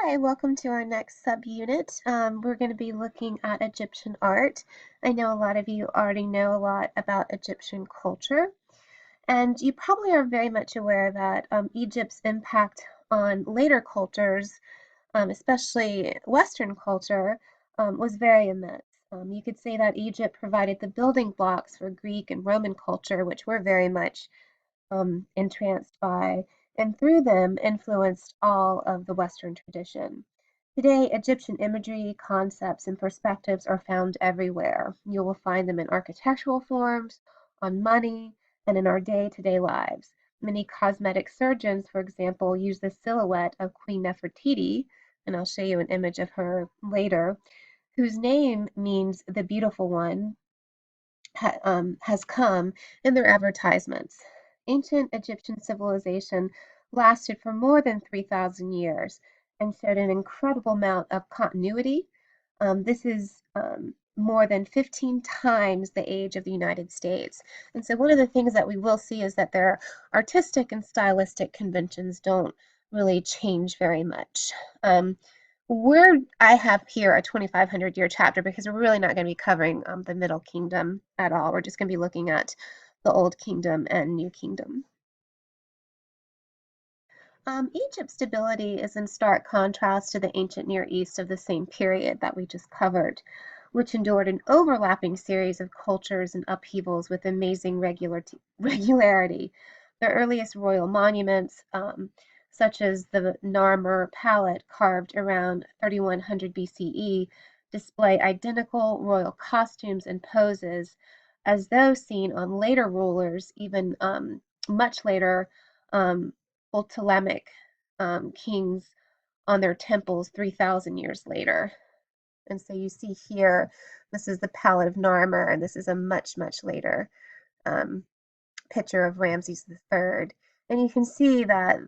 Hi, welcome to our next subunit. We're going to be looking at Egyptian art. I know a lot of you already know a lot about Egyptian culture, and you probably are very much aware that Egypt's impact on later cultures, especially Western culture, was very immense. You could say that Egypt provided the building blocks for Greek and Roman culture, which we're very much entranced by, and through them influenced all of the Western tradition. Today, Egyptian imagery, concepts, and perspectives are found everywhere. You will find them in architectural forms, on money, and in our day-to-day lives. Many cosmetic surgeons, for example, use the silhouette of Queen Nefertiti, and I'll show you an image of her later, whose name means the beautiful one, has come in their advertisements. Ancient Egyptian civilization lasted for more than 3,000 years and showed an incredible amount of continuity. This is more than 15 times the age of the United States. And so one of the things that we will see is that their artistic and stylistic conventions don't really change very much. I have here a 2,500-year chapter because we're really not going to be covering the Middle Kingdom at all. We're just going to be looking at the Old Kingdom and New Kingdom. Egypt's stability is in stark contrast to the ancient Near East of the same period that we just covered, which endured an overlapping series of cultures and upheavals with amazing regularity. The earliest royal monuments, such as the Narmer Palette carved around 3100 BCE, display identical royal costumes and poses as those seen on later rulers, even much later um, Ptolemaic kings on their temples 3,000 years later. And so you see here, this is the Palette of Narmer, and this is a much, much later um, picture of Ramses III. And you can see that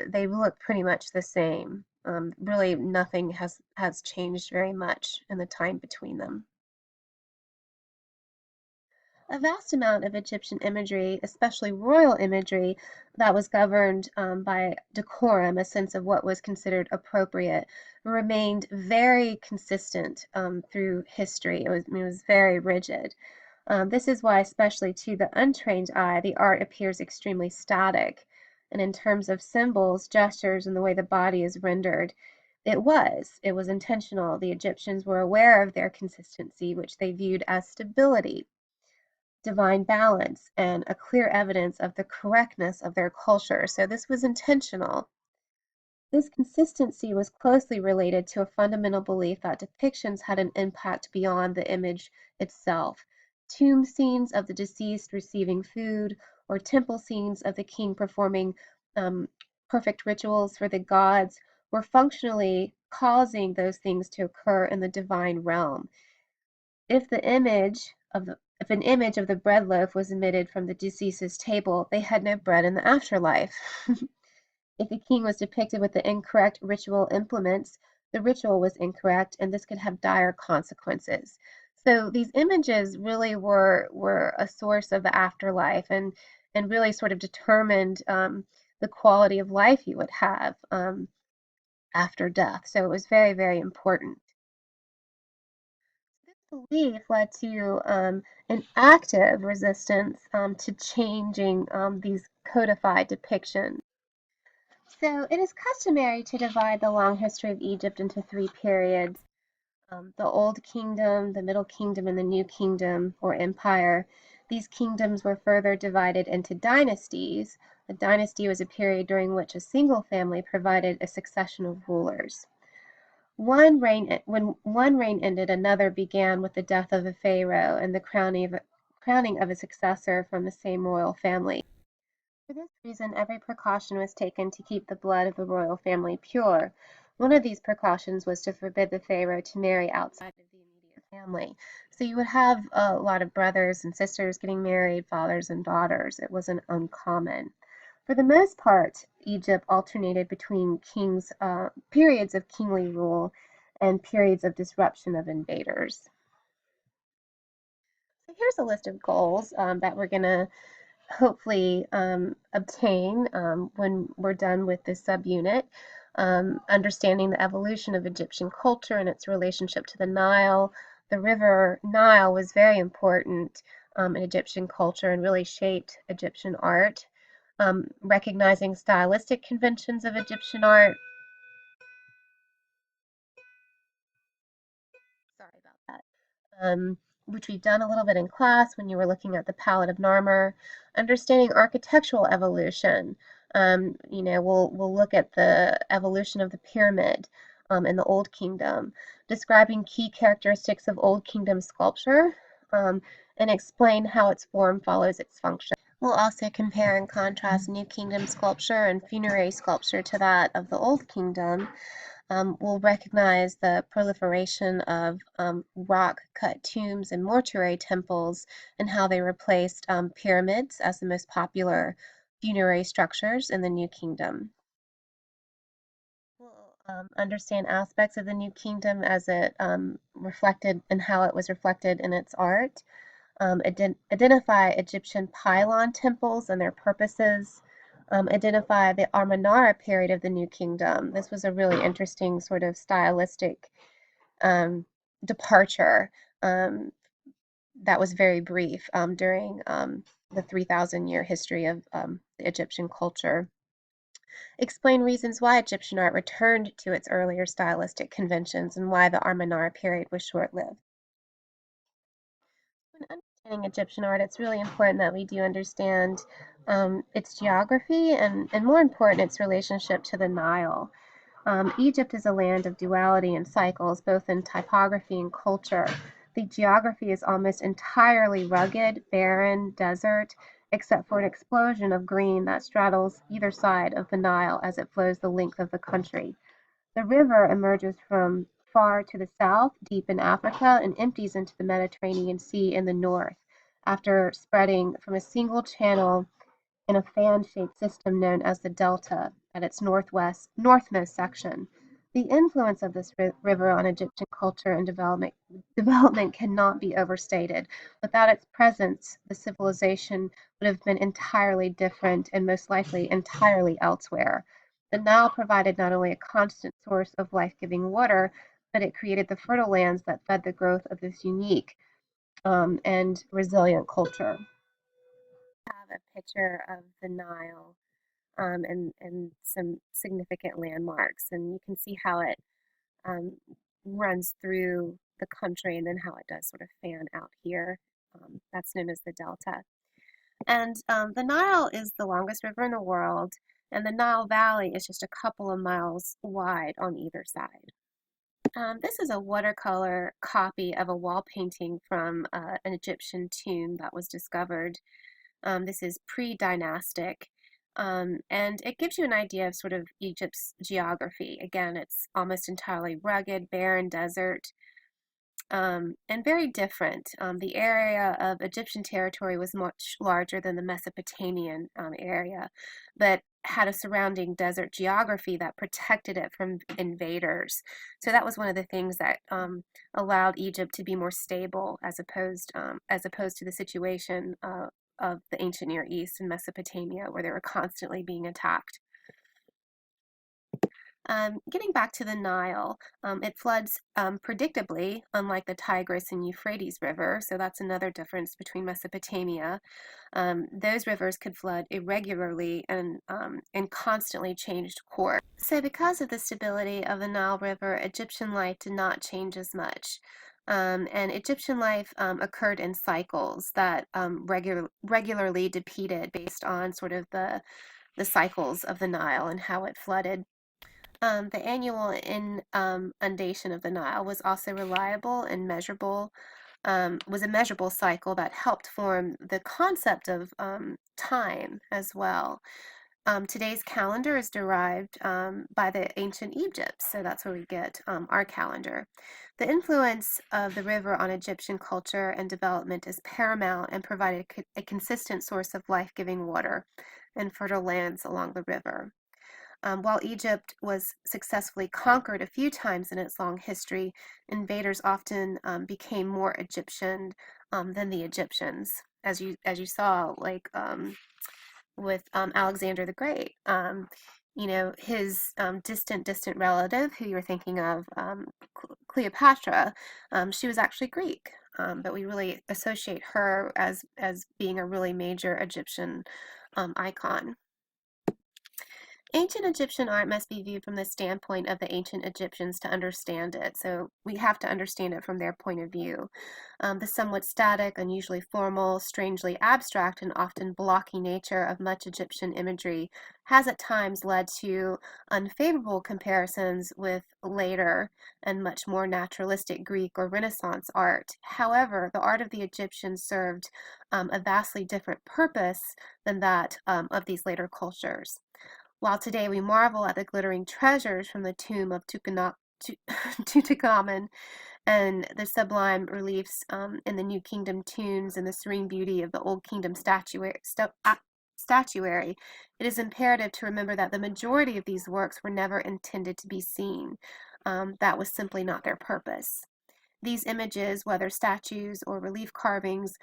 they look pretty much the same. Really, nothing has changed very much in the time between them. A vast amount of Egyptian imagery, especially royal imagery, that was governed by decorum, a sense of what was considered appropriate, remained very consistent through history. It was very rigid. This is why, especially to the untrained eye, the art appears extremely static. And in terms of symbols, gestures, and the way the body is rendered, it was intentional. The Egyptians were aware of their consistency, which they viewed as stability, divine balance, and a clear evidence of the correctness of their culture. So this was intentional. This consistency was closely related to a fundamental belief that depictions had an impact beyond the image itself. Tomb scenes of the deceased receiving food, or temple scenes of the king performing perfect rituals for the gods, were functionally causing those things to occur in the divine realm. If the image of the if an image of the bread loaf was emitted from the deceased's table, they had no bread in the afterlife. If a king was depicted with the incorrect ritual implements, the ritual was incorrect, and this could have dire consequences. So these images really were a source of the afterlife, and really sort of determined the quality of life you would have after death. So it was very, very important. This belief led to an active resistance to changing these codified depictions. So it is customary to divide the long history of Egypt into three periods: the Old Kingdom, the Middle Kingdom, and the New Kingdom or Empire. These kingdoms were further divided into dynasties. A dynasty was a period during which a single family provided a succession of rulers. When one reign ended, another began with the death of a pharaoh and the crowning of a successor from the same royal family. For this reason, every precaution was taken to keep the blood of the royal family pure. One of these precautions was to forbid the pharaoh to marry outside of the immediate family. So you would have a lot of brothers and sisters getting married, fathers and daughters. It wasn't uncommon. For the most part, Egypt alternated between periods of kingly rule and periods of disruption of invaders. So here's a list of goals that we're going to hopefully obtain when we're done with this subunit. understanding the evolution of Egyptian culture and its relationship to the Nile. The river Nile was very important in Egyptian culture and really shaped Egyptian art. Recognizing stylistic conventions of Egyptian art. Sorry about that. Which we've done a little bit in class when you were looking at the palette of Narmer. Understanding architectural evolution. We'll look at the evolution of the pyramid in the Old Kingdom, describing key characteristics of Old Kingdom sculpture, and explain how its form follows its function. We'll also compare and contrast New Kingdom sculpture and funerary sculpture to that of the Old Kingdom. We'll recognize the proliferation of rock-cut tombs and mortuary temples and how they replaced pyramids as the most popular funerary structures in the New Kingdom. We'll understand aspects of the New Kingdom as it reflected and how it was reflected in its art. Identify Egyptian pylon temples and their purposes. Identify the Amarnara period of the New Kingdom. This was a really interesting sort of stylistic departure that was very brief during the 3,000-year history of the Egyptian culture. Explain reasons why Egyptian art returned to its earlier stylistic conventions and why the Amarnara period was short-lived. When understanding Egyptian art, it's really important that we do understand its geography and more important, its relationship to the Nile. Egypt is a land of duality and cycles, both in typography and culture. The geography is almost entirely rugged, barren, desert, except for an explosion of green that straddles either side of the Nile as it flows the length of the country. The river emerges from far to the south, deep in Africa, and empties into the Mediterranean Sea in the north, after spreading from a single channel in a fan-shaped system known as the delta at its northmost section. The influence of this river on Egyptian culture and development cannot be overstated. Without its presence, the civilization would have been entirely different and most likely entirely elsewhere. The Nile provided not only a constant source of life-giving water, but it created the fertile lands that fed the growth of this unique and resilient culture. Have a picture of the Nile and some significant landmarks, and you can see how it um, runs through the country and then how it does sort of fan out here. That's known as the Delta. And the Nile is the longest river in the world, and the Nile Valley is just a couple of miles wide on either side. This is a watercolor copy of a wall painting from an Egyptian tomb that was discovered. This is pre-dynastic, and it gives you an idea of sort of Egypt's geography. Again, it's almost entirely rugged, barren desert, and very different. The area of Egyptian territory was much larger than the Mesopotamian area, but had a surrounding desert geography that protected it from invaders. So that was one of the things that allowed Egypt to be more stable as opposed to the situation of the ancient Near East and Mesopotamia, where they were constantly being attacked. Getting back to the Nile, it floods predictably, unlike the Tigris and Euphrates River, so that's another difference between Mesopotamia. Those rivers could flood irregularly and constantly changed course. So because of the stability of the Nile River, Egyptian life did not change as much. And Egyptian life occurred in cycles that regularly repeated based on sort of the cycles of the Nile and how it flooded. The annual inundation of the Nile was also reliable and measurable, was a measurable cycle that helped form the concept of time as well. Today's calendar is derived by the ancient Egypt, so that's where we get our calendar. The influence of the river on Egyptian culture and development is paramount and provided a consistent source of life-giving water and fertile lands along the river. While Egypt was successfully conquered a few times in its long history, invaders often became more Egyptian than the Egyptians, as you saw, like with Alexander the Great. his distant relative, who you're thinking of, Cleopatra, she was actually Greek, but we really associate her as being a really major Egyptian icon. Ancient Egyptian art must be viewed from the standpoint of the ancient Egyptians to understand it, so we have to understand it from their point of view. The somewhat static, unusually formal, strangely abstract, and often blocky nature of much Egyptian imagery has at times led to unfavorable comparisons with later and much more naturalistic Greek or Renaissance art. However, the art of the Egyptians served a vastly different purpose than that of these later cultures. While today we marvel at the glittering treasures from the tomb of Tutankhamun and the sublime reliefs in the New Kingdom tombs and the serene beauty of the Old Kingdom statuary, it is imperative to remember that the majority of these works were never intended to be seen. That was simply not their purpose. These images, whether statues or relief carvings,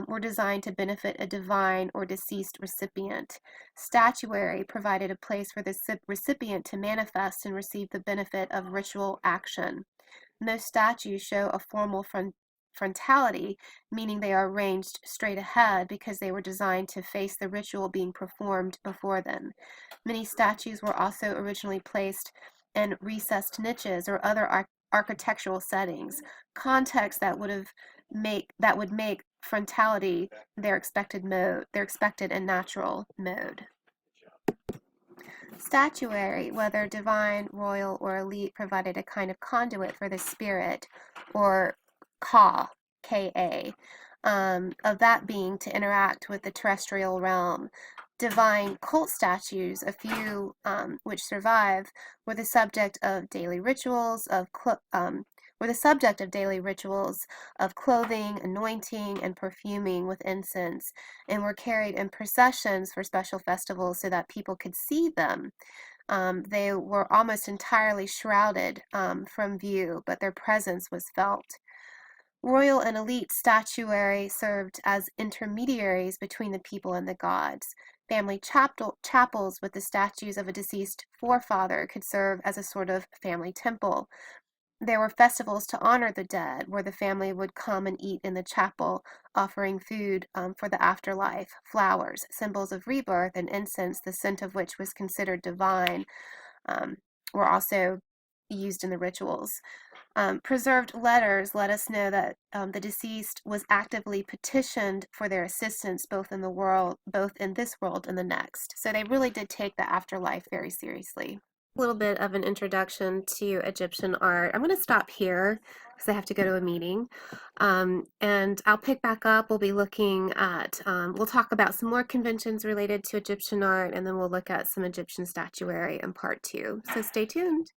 were designed to benefit a divine or deceased recipient. Statuary provided a place for the recipient to manifest and receive the benefit of ritual action. Most statues show a formal frontality, meaning they are arranged straight ahead because they were designed to face the ritual being performed before them. Many statues were also originally placed in recessed niches or other architectural settings, contexts that would make frontality their expected and natural mode. Statuary, whether divine, royal, or elite, provided a kind of conduit for the spirit, or ka, K-A, of that being to interact with the terrestrial realm. Divine cult statues, a few which survive, were the subject of daily rituals of clothing, anointing, and perfuming with incense, and were carried in processions for special festivals so that people could see them. They were almost entirely shrouded from view, but their presence was felt. Royal and elite statuary served as intermediaries between the people and the gods. Family chapels with the statues of a deceased forefather could serve as a sort of family temple. There were festivals to honor the dead, where the family would come and eat in the chapel, offering food for the afterlife, flowers, symbols of rebirth, and incense, the scent of which was considered divine, um, were also used in the rituals. Preserved letters let us know that the deceased was actively petitioned for their assistance both in this world and the next. So they really did take the afterlife very seriously. A little bit of an introduction to Egyptian art. I'm going to stop here because I have to go to a meeting. And I'll pick back up. We'll be looking at, we'll talk about some more conventions related to Egyptian art, and then we'll look at some Egyptian statuary in part 2. So stay tuned.